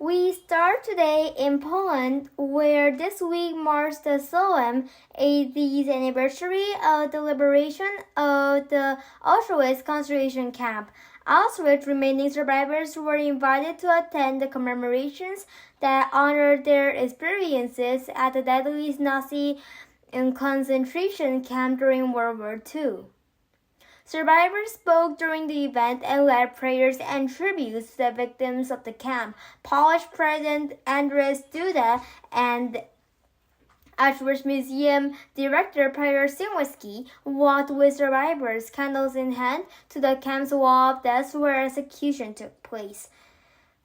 We start today in Poland, where this week marks the solemn 80th anniversary of the liberation of the Auschwitz concentration camp. Auschwitz remaining survivors were invited to attend the commemorations that honored their experiences at the deadly Nazi concentration camp during World War II. Survivors spoke during the event and led prayers and tributes to the victims of the camp. Polish President Andrzej Duda and Auschwitz Museum Director Piotr Sienkiewicz walked with survivors, candles in hand, to the camp's wall of death where execution took place.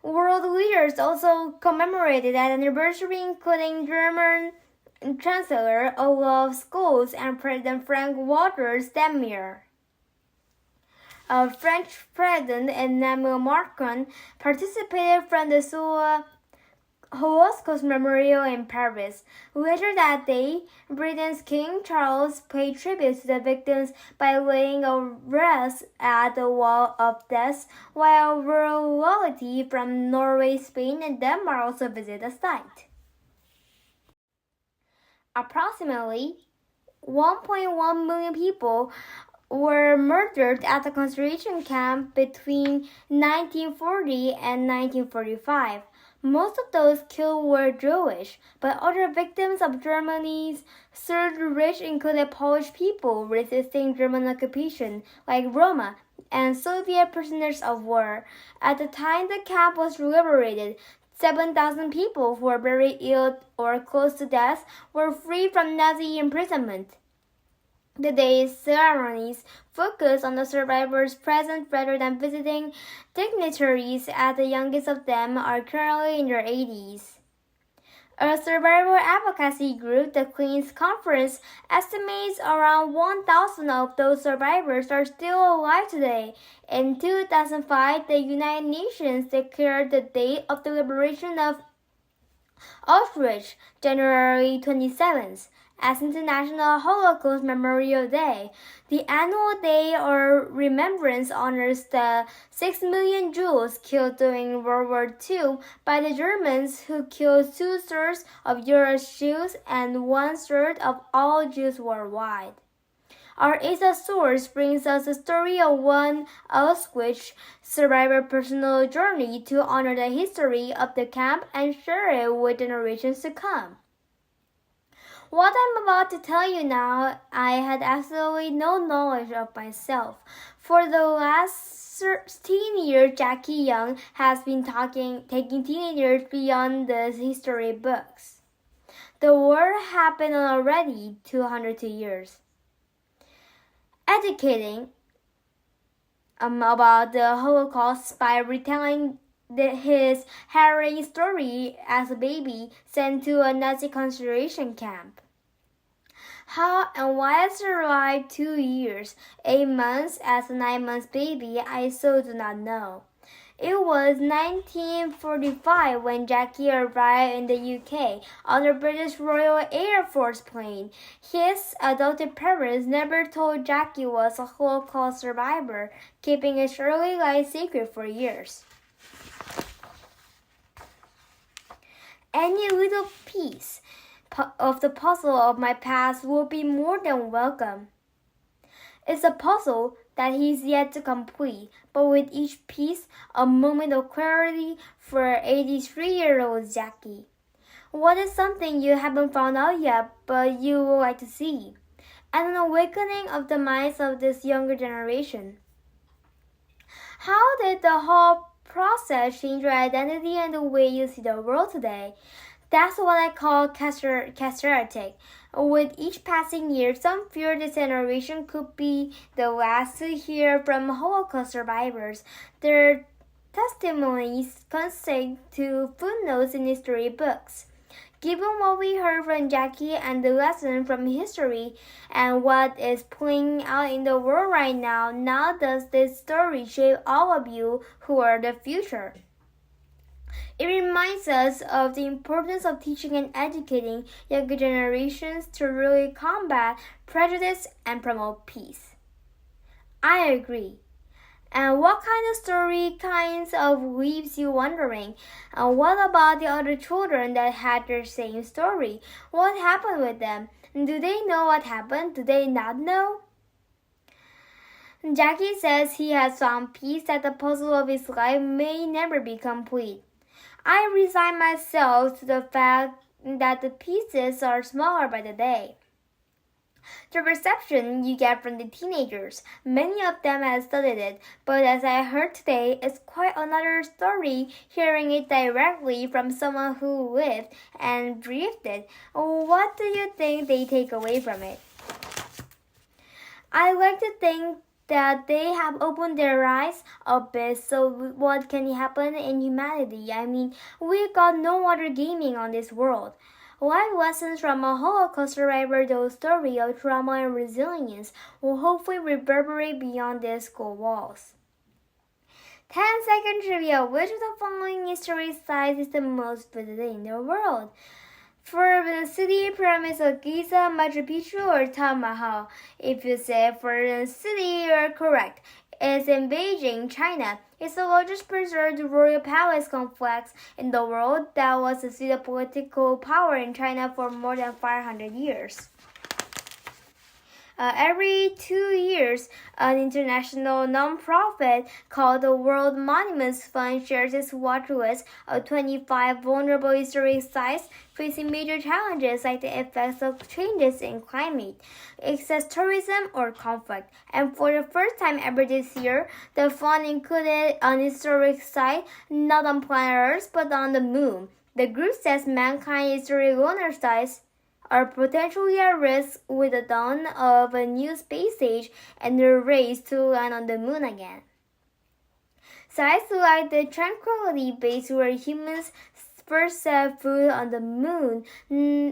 World leaders also commemorated that anniversary, including German Chancellor Olaf Scholz and President Frank-Walter Steinmeier. French President Emmanuel Macron participated from the Holocaust Memorial in Paris. Later that day, Britain's King Charles paid tribute to the victims by laying a wreath at the Wall of Death, while royalty from Norway, Spain, and Denmark also visited the site. Approximately 1.1 million people were murdered at the concentration camp between 1940 and 1945. Most of those killed were Jewish, but other victims of Germany's Third Reich included Polish people resisting German occupation, like Roma, and Soviet prisoners of war. At the time the camp was liberated, 7,000 people who were very ill or close to death were free from Nazi imprisonment. The day's ceremonies focus on the survivors present rather than visiting dignitaries, as the youngest of them are currently in their 80s. A survivor advocacy group, the Queen's Conference, estimates around 1,000 of those survivors are still alive today. In 2005, the United Nations declared the date of the liberation of Auschwitz, January 27th, as International Holocaust Memorial Day. The annual day of remembrance honors the 6 million Jews killed during World War II by the Germans, who killed 2/3 of Europe's Jews and 1/3 of all Jews worldwide. Our Asia source brings us the story of one Auschwitz survivor personal journey to honor the history of the camp and share it with generations to come. What I'm about to tell you now, I had absolutely no knowledge of myself. For the last 13 years, Jackie Young has been taking teenagers beyond the history books. The war happened already 202 years. Educating about the Holocaust by retelling his harrowing story as a baby sent to a Nazi concentration camp. How and why I survived 2 years, 8 months as a 9-month baby, I so do not know. It was 1945 when Jackie arrived in the UK on a British Royal Air Force plane. His adopted parents never told Jackie was a Holocaust survivor, keeping his early life secret for years. Any little piece of the puzzle of my past will be more than welcome. It's a puzzle that he's yet to complete, but with each piece, a moment of clarity for 83-year-old Jackie. What is something you haven't found out yet, but you would like to see? And an awakening of the minds of this younger generation. How did the whole process change your identity and the way you see the world today? That's what I call cathartic. With each passing year, some fear this generation could be the last to hear from Holocaust survivors. Their testimonies consist to footnotes in history books. Given what we heard from Jackie and the lesson from history and what is playing out in the world right now does this story shape all of you who are the future. It reminds us of the importance of teaching and educating younger generations to really combat prejudice and promote peace. I agree. And what kind of story kinds of leaves you wondering? And what about the other children that had the same story? What happened with them? Do they know what happened? Do they not know? Jackie says he has found peace that the puzzle of his life may never be complete. I resign myself to the fact that the pieces are smaller by the day. The reception you get from the teenagers, many of them have studied it, but as I heard today, it's quite another story hearing it directly from someone who lived and breathed it. What do you think they take away from it? I like to think that they have opened their eyes a bit, so what can happen in humanity? I mean, we got no other gaming on this world. Life lessons from a Holocaust survivor, those story of trauma and resilience, will hopefully reverberate beyond their school walls. 10-second trivia. Which of the following historic sites is the most visited in the world? For the city, pyramids of Giza, Machu Picchu, or Taj Mahal? If you say for the city, you are correct. It's in Beijing, China. It's the largest preserved royal palace complex in the world that was the seat of political power in China for more than 500 years. Every 2 years, an international non-profit called the World Monuments Fund shares its watch list of 25 vulnerable historic sites facing major challenges like the effects of changes in climate, excess tourism, or conflict. And for the first time ever this year, the fund included an historic site not on planet Earth but on the moon. The group says mankind's historic lunar sites are potentially at risk with the dawn of a new space age and the race to land on the moon again. Sites like the Tranquility Base where humans first set foot on the moon,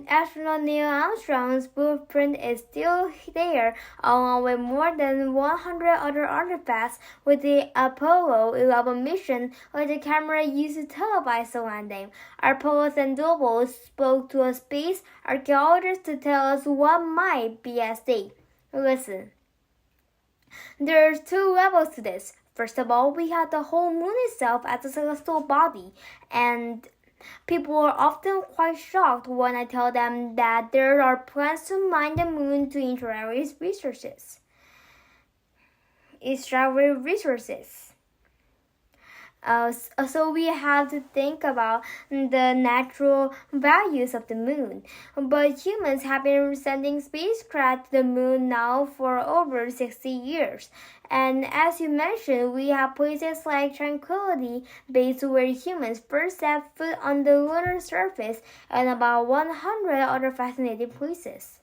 astronaut Neil Armstrong's blueprint is still there, along with more than 100 other artifacts with the Apollo 11 mission, where the camera used to televise the landing. Apollo and Double spoke to a space archaeologist to tell us what might be at stake. Listen, there's 2 levels to this. First of all, we have the whole moon itself as a celestial body, and people are often quite shocked when I tell them that there are plans to mine the moon to extract resources. So we have to think about the natural values of the moon. But humans have been sending spacecraft to the moon now for over 60 years. And as you mentioned, we have places like Tranquility Base where humans first set foot on the lunar surface and about 100 other fascinating places.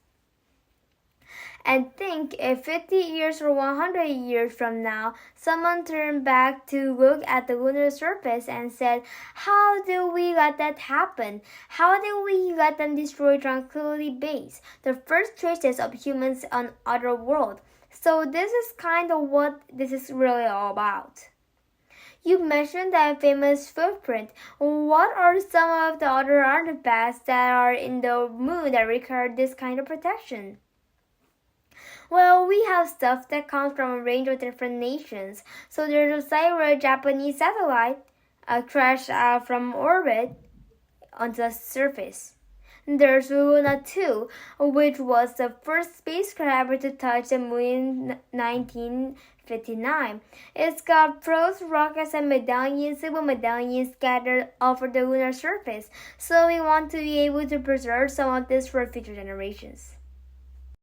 And think if 50 years or 100 years from now, someone turned back to look at the lunar surface and said, how did we let that happen? How did we let them destroy Tranquility Base, the first traces of humans on other world? So this is kind of what this is really all about. You mentioned that famous footprint. What are some of the other artifacts that are in the moon that require this kind of protection? Well, we have stuff that comes from a range of different nations. So there's a site where a Japanese satellite crashed out from orbit onto the surface. There's Luna 2, which was the first spacecraft ever to touch the moon in 1959. It's got probes, rockets, and medallions, civil medallions scattered over the lunar surface. So we want to be able to preserve some of this for future generations.